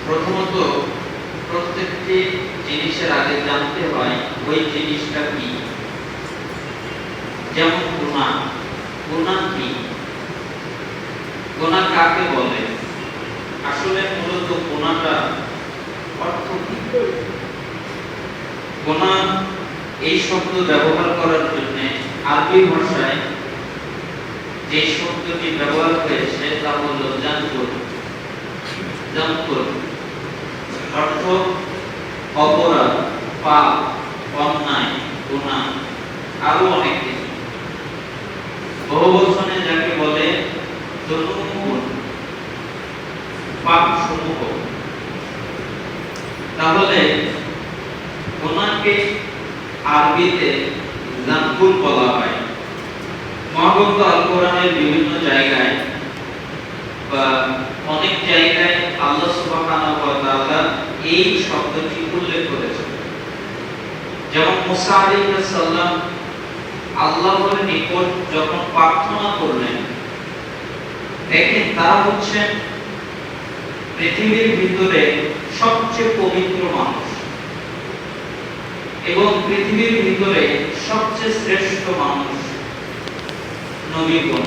প্রথমত প্রত্যেকটি জিনিসের আগে জানতে হয় ওই জিনিসটা কি। যেমন গুনাহ, গুনাহ কি, গুনাহ কাকে বলে, আসলে মূলত গুনাহটা অর্থ কি। গুনাহ এই শব্দ ব্যবহার করার জন্য আরবি ভাষায় যে শব্দটি ব্যবহার হয়েছে তা হল জানকুর। জানকুর অর্থ অপরাধ, পাপ, অন্যায়, গুনাহ, আরো অনেক কিছু। বহুবচনে যাকে বলে যুনুব, পাপ সমূহ। তাহলে গুনাহকে আরবিতে জানকুর বলা হয়। মহাগ্রন্থ আল কোরআনের বিভিন্ন জায়গায় বা অনেক জায়গায় আল্লাহ সুবহানাহু ওয়া তাআলা এই শব্দটি উল্লেখ করেছেন। যেমন মুসা আলাইহিস সালাম আল্লাহর নিকট যখন প্রার্থনা করলেন, দেখেন তারা হচ্ছেন পৃথিবীর ভিতরে সবচেয়ে পবিত্র মানুষ এবং পৃথিবীর ভিতরে সবচেয়ে শ্রেষ্ঠ মানুষ নবীগণ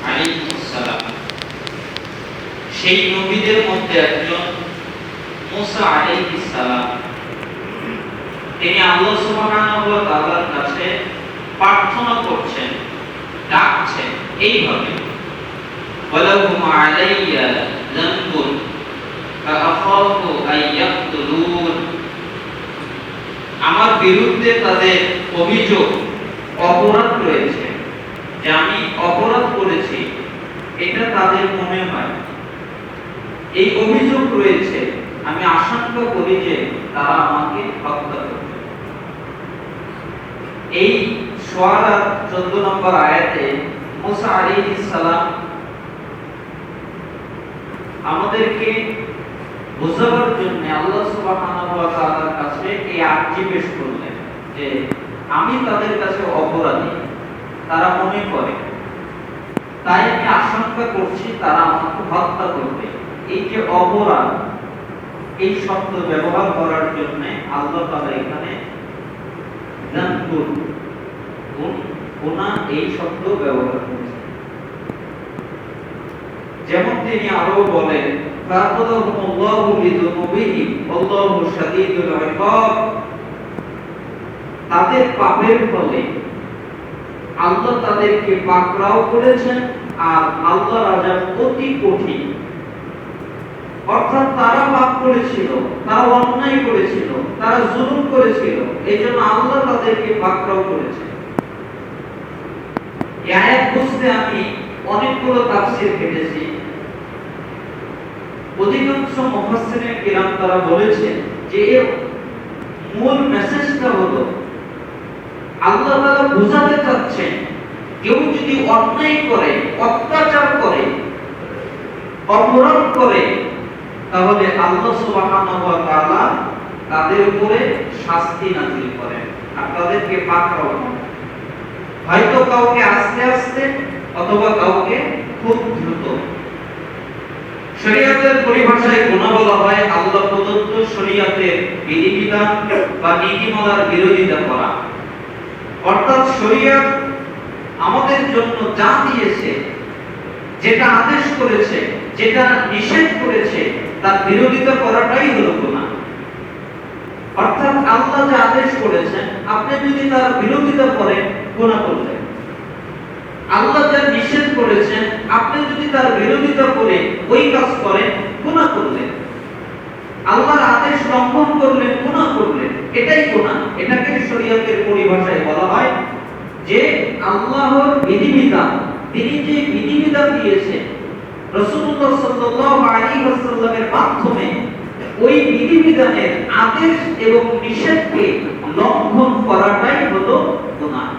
আলাইহিস সালাম। সেই নবীদের মধ্যে একজন মুসা আলাইহিস সালাম। তিনি আল্লাহ সুবহানাহু ওয়া তাআলার কাছে প্রার্থনা করছেন, ডাকছেন এইভাবে, ওয়ালাহুম আলাইয়া যানবুন ফাআখাফু আইয়াকতুলুন। আমার বিরুদ্ধে তাদের অভিযোগ, অপরাধ রয়েছে, যে আমি অপরাধ করেছি, এটা তাদের মনে হয়, এই অভিযোগ রয়েছে, আমি আশঙ্কা করি যে তারা আমাকে হত্যা করবে। এই সূরা 14 নম্বর আয়াতে মুসা আলাইহিস সালাম আমাদেরকে বোঝাবার জন্য আল্লাহ সুবহানাহু ওয়া তাআলার কাছে এই আরজি পেশ করলেন যে আমি তাদের কাছে অপরাধী, তারা মনে করে, তাই আমি আশঙ্কা করছি তারা আমাকে হত্যা করবে। এই যে অপরাধ, এই শব্দ ব্যবহার করার জন্য আল্লাহ তাআলা এখানে জানকুর, গুনাহ এই শব্দ ব্যবহার করেছেন। যেমন তিনি আরো বলেন, ফাআখাযাহুমুল্লাহু বিযুনুবিহিম ওয়াল্লাহু শাদীদুল ইকাব। তাদের পাপের ফলে আল্লাহ তাদেরকে পাকড়াও করেছেন আর আল্লাহর আযাব অতি কঠিন। অর্থাৎ তারা পাপ করেছিল, তারা অন্যায় করেছিল, তারা জুলুম করেছিল, এইজন্য আল্লাহ তাদেরকে পাকড়াও করেছেন। এই আয়াত বুঝতে আমি অনেকগুলো তাফসীর ঘেটেছি। অধিকাংশ মুফাসসিরিন কিরাম তারা বলেছেন যে এর মূল মেসেজটা হলো আল্লাহ তাআলা বোঝাতে চাচ্ছেন কেউ যদি অন্যায় করে, অত্যাচার করে, অপরাধ করে, তাহলে আল্লাহ সুবহানাহু ওয়া তাআলা তাদের উপরে শাস্তি নাযিল করেন আর তাদেরকে পাকড়াও করেন। হয়তো কাউকে আস্তে আস্তে অথবা কাউকে খুব দ্রুত। শরীয়তের পরিভাষায় গুনাহ বলা হয় আল্লাহ প্রদত্ত শরীয়তের বিধিবিধান বা নীতিমালার বিরোধিতা করা। অর্থাৎ শরীয়ত আমাদের জন্য যা দিয়েছে, যেটা আদেশ করেছে, যেটা নিষেধ করেছে, তার বিরোধিতা করাটাই হলো গুনাহ। অর্থাৎ আল্লাহ যে আদেশ করেছেন, আপনি যদি তার বিরোধিতা করেন, গুনাহ করলেন। আল্লাহ যা নিষেধ করেছেন, আপনি যদি তার বিরোধিতা করে ওই কাজ করেন, গুনাহ করলেন। আল্লাহর আদেশ লঙ্ঘন করলেন, গুনাহ করলেন, এটাই গুনাহ। এটাকে শরীয়তের পরিভাষায় বলা হয় যে আল্লাহর বিধিবিধান, তিনি যে বিধিবিধান দিয়েছেন রাসূলুল্লাহ সাল্লাল্লাহু আলাইহি ওয়াসাল্লামের মাধ্যমে, ওই বিধিবিধানের আদেশ এবং নিষেধকে লঙ্ঘন করাটাই হলো গুনাহ।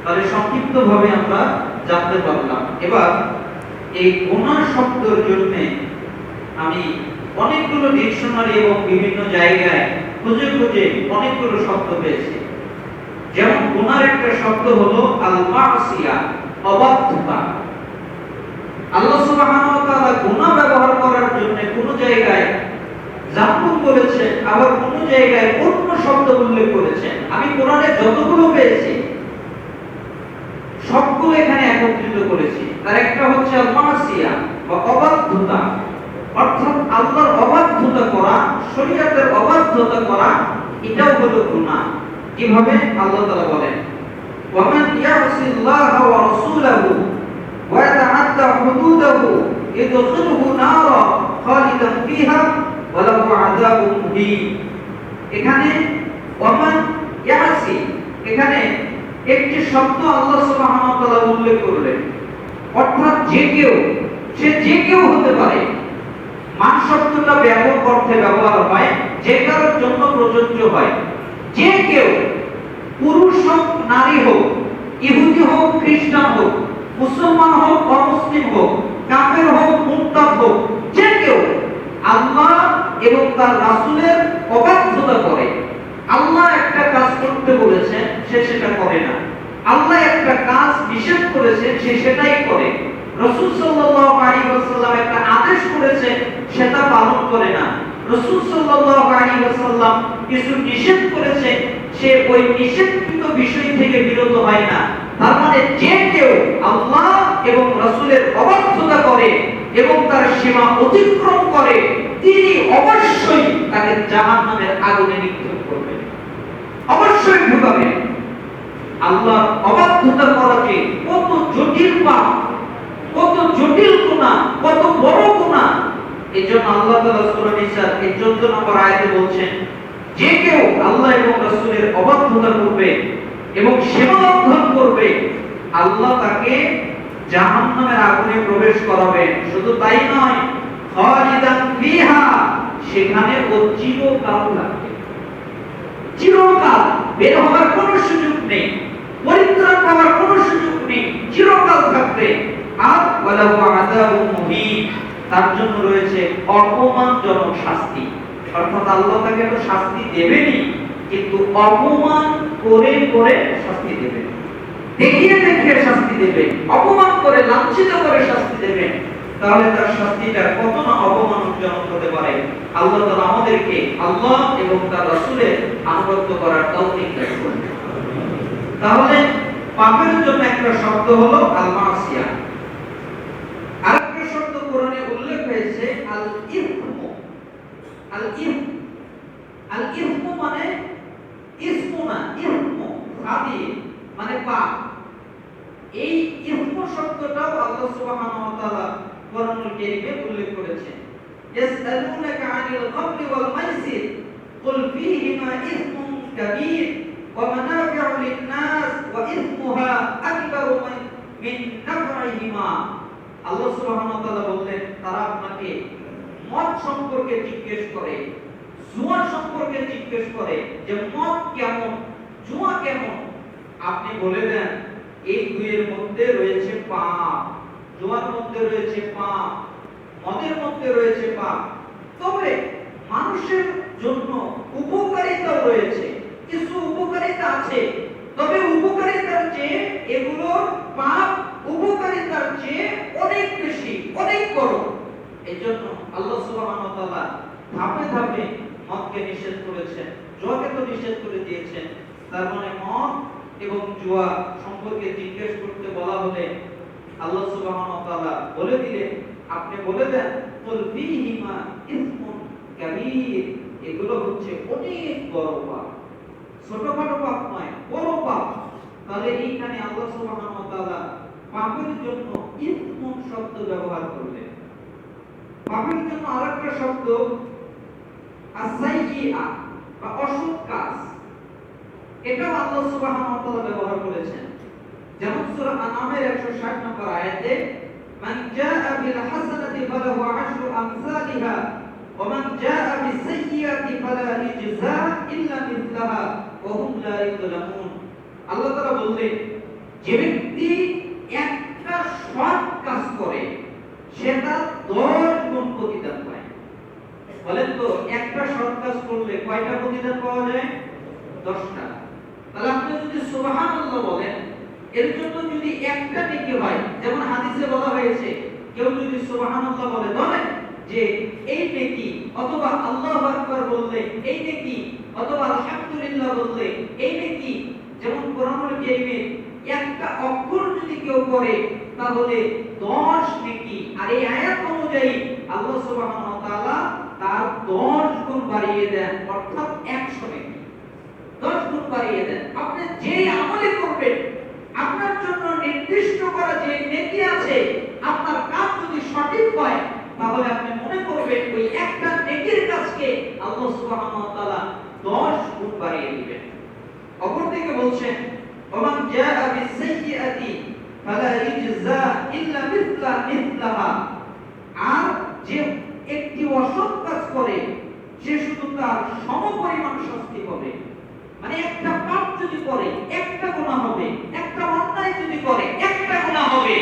তাহলে সংক্ষিপ্তভাবে আমরা জানতে পারলাম। এবার এই গুনাহ শব্দের জন্য আমি অনেকগুলো ডিকশনারি এবং বিভিন্ন জায়গায় খুঁজে খুঁজে অনেকগুলো শব্দ পেয়েছি। যেমন গুনাহর একটা শব্দ হলো আল মাসিয়া, অবাধ্যতা। আল্লাহ সুবহানাহু ওয়া তাআলা গুনাহ ব্যবহার করার জন্য কোন জায়গায় জামুন বলেছেন, আবার কোন জায়গায় অন্য শব্দ উল্লেখ করেছেন। আমি কোরআনে যতগুলো পেয়েছি সবগুলো এখানে একত্রিত করেছি। তার একটা হচ্ছে আল-মাসিয়া বা অবাধ্যতা, অর্থাৎ আল্লাহর অবাধ্যতা করা, শরীয়তের অবাধ্যতা করা, এটাও হলো গুনাহ। কিভাবে? আল্লাহ তাআলা বলেন, ওয়ামান ইয়াসিল্লাহা ওয়া রাসূলাহু ওয়া ইয়াতাআদ্দা হুদুদাহু ইদখিলহু নারা খালিদান ফিহা ওয়া লাহু আযাবুন মুহিন। এখানে ওয়ামান ইয়াসি, এখানে একটি শব্দ আল্লাহ সুবহানাহু ওয়া তাআলা উল্লেখ করলেন, অর্থাৎ যে কেউ, সে যে কেউ হতে পারে। মান শব্দটা ব্যাপক অর্থে ব্যবহার হয়, যে কারোর জন্য প্রযোজ্য হয়। যে কেউ, পুরুষ হোক নারী হোক, ইহুদি হোক খ্রিস্টান হোক, মুসলমান হোক অমুসলিম হোক, কাফের হোক মুরতাদ হোক, যে কেউ আল্লাহ এবং তার রাসূলের অবাধ্যতা করে, আল্লাহ একটা কাজ করতে বলেছেন সে সেটা করে না, আল্লাহ একটা কাজ নিষেধ করেছেন সে সেটাই করে, রাসূল সাল্লাল্লাহু আলাইহি ওয়াসাল্লাম একটা আদেশ করেছেন সেটা পালন করে না, রাসূল সাল্লাল্লাহু আলাইহি ওয়াসাল্লাম কিছু নিষেধ করেছেন সে ওই নিষেধকৃত বিষয় থেকে বিরত হয় না। তার মানে যে কেউ আল্লাহ এবং রাসূলের অবাধ্যতা করে এবং তার সীমা অতিক্রম করে, তিনি অবশ্যই তাকে জাহান্নামের আগুনে নিক্ষেপ করবেন, অবশ্যই ঢুকাবেন। আল্লাহর অবাধ্যতা করা যে কত জটিল পাপ, কত জটিল গুনাহ, কত বড় গুনাহ। এজন্য আল্লাহ তাআলা সূরা নিসার 14 নম্বর আয়াতে বলছেন, যে কেউ আল্লাহ এবং রাসূলের অবাধ্যতা করবে এবং সীমালঙ্ঘন করবে, আল্লাহ তাকে জাহান্নামের আগুনে প্রবেশ করাবেন। শুধু তাই নয়, খালিদান ফিহা, সেখানে ও চিরকাল থাকবে। চিরকাল, বের হওয়ার কোনো সুযোগ নেই, পরিত্রাণ পাওয়ার কোনো সুযোগ নেই, চিরকাল থাকবে। আর ওয়ালাহু আযাবুন মুহিন, তার জন্য রয়েছে অপমানজনক শাস্তি। অর্থাৎ আল্লাহ তাকে তো শাস্তি দেবেনই, কিন্তু অপমান করে করে শাস্তি দেবেন, দেখিয়ে দেখিয়ে শাস্তি দেবেন, অপমান করে লাঞ্ছিত করে শাস্তি দেবেন। তাহলে তার শাস্তিটা কত না অপমানজনক হতে পারে। আল্লাহ তাআলা আমাদেরকে আল্লাহ এবং তার রাসূলের আনুগত্য করার তৌফিক দান করুন। তাহলে পাপের জন্য একটা শব্দ হলো আল-মাসিয়া, আরেকটা শব্দ কোরআনে উল্লেখ হয়েছে আল-ইসমু। আল-ইসম, আল-ইসমু মানে ইসমু না, ইসমু সাদি মানে পাপ। এই ইসমু শব্দটাও আল্লাহ সুবহানাহু ওয়া তাআলা কোরআনুল কারীমে উল্লেখ করেছেন। ইয়াসআলুনাকা আনিল খামরি ওয়াল মাইসির কুল ফীহিমা ইসমুন কাবীর ওয়া মানাফি'ু লিন-নাস ওয়া ইসমুহা আকবারু মিন নাফ'িহিমা। আল্লাহ সুবহানাহু ওয়া তাআলা বললেন, তারা আপনাকে মদ সম্পর্কে জিজ্ঞেস করে, জুয়া সম্পর্কে জিজ্ঞেস করে যে মদ কেমন, জুয়া কেমন। আপনি বলে দেন এই দুইয়ের মধ্যে রয়েছে পাপ, জুয়ার মধ্যে রয়েছে পাপ, মদের মধ্যে রয়েছে পাপ। তবে মানুষের জন্য উপকারিতাও রয়েছে, কিছু উপকারিতা আছে, তবে উপকারিতার চেয়ে এগুলোর পাপ উপকারিতার চেয়ে অনেক বেশি, অনেক বড়। এজন্য আল্লাহ সুবহানাহু ওয়া তাআলা ধাপে ধাপে মদকে নিষেধ করেছেন, জুয়াকে তো নিষেধ করে দিয়েছেন। তার মানে মদ এবং জুয়া সম্পর্কে জিজ্ঞেস করতে বলা হলে আল্লাহ সুবহানাহু ওয়া তাআলা বলে দিলেন, আপনি বলে দেন কুল ফীহিমা ইসমুন কাবীর, এগুলো হচ্ছে অনেক বড় পাপ, ছোটখাটো পাপ নয়, বড় পাপ। তাহলে এইখানে আল্লাহ সুবহানাহু ওয়া তাআলা পাপের জন্য ইসমুন শব্দ ব্যবহার করলেন। পাপের জন্য আরেকটা শব্দ আস-সাইয়্যিআ বা অসৎ কাজ, এটাও আল্লাহ সুবহানাহু ওয়া তাআলা ব্যবহার করেছেন। যেমন সূরা আনআমের 160 নম্বর আয়াতে, মান জাআ বিল হাসানাতি ফালাহু আশরু আমসালিহা ওয়া মান জাআ বিস সাইয়্যিআতি ফালা ইজজা ইল্লা মিসলাহা ওয়া হুম লা ইউযলামুন। আল্লাহ তাআলা বললেন, যে ব্যক্তি একটা সৎ কাজ করে সেটা 10 গুণ প্রতিদান পায়। বলেন তো, একটা সৎ কাজ করলে কয়টা প্রতিদান পাওয়া যায়? 10টা। তাহলে আপনি যদি সুবহানাল্লাহ বলেন, এর জন্য যদি একটা নেকি হয়, যেমন হাদিসে বলা হয়েছে কেউ যদি সুবহানাল্লাহ বলে যে এই নেকি অথবা আল্লাহু আকবার বললে এই নেকি অথবা আলহামদুলিল্লাহ বললে এই নেকি, যেমন কোরআনুল কারীমে একটা অক্ষর যদি কেউ করে তাহলে 10 নেকি, আর এই আয়াত অনুযায়ী আল্লাহ সুবহানাহু ওয়া তাআলা তার 10 গুণ বাড়িয়ে দেন, অর্থাৎ 100 নেকি 10 গুণ বাড়িয়ে দেন। আপনি যে আমলে করবেন, আপনার জন্য নির্দিষ্ট করা যে নেকি আছে, আপনার কাজ যদি সঠিক হয় তাহলে আপনি মনে করবেন ওই একটা নেকির কাজকে আল্লাহ সুবহানাহু ওয়া তাআলা 10 গুণ বাড়িয়ে দিবেন। অপরদিকে বলছেন ওমান জাআ বিসাইয়্যাতি ফালা ইজজা ইল্লা মিথলাহা, আর যে একটি অসৎ কাজ করে সে শুধু তার সমপরিমাণ শাস্তি পাবে। মানে একটা পাপ যদি করে একটা গুনাহ হবে, একটা অন্যায় যদি করে একটা গুনাহ হবে,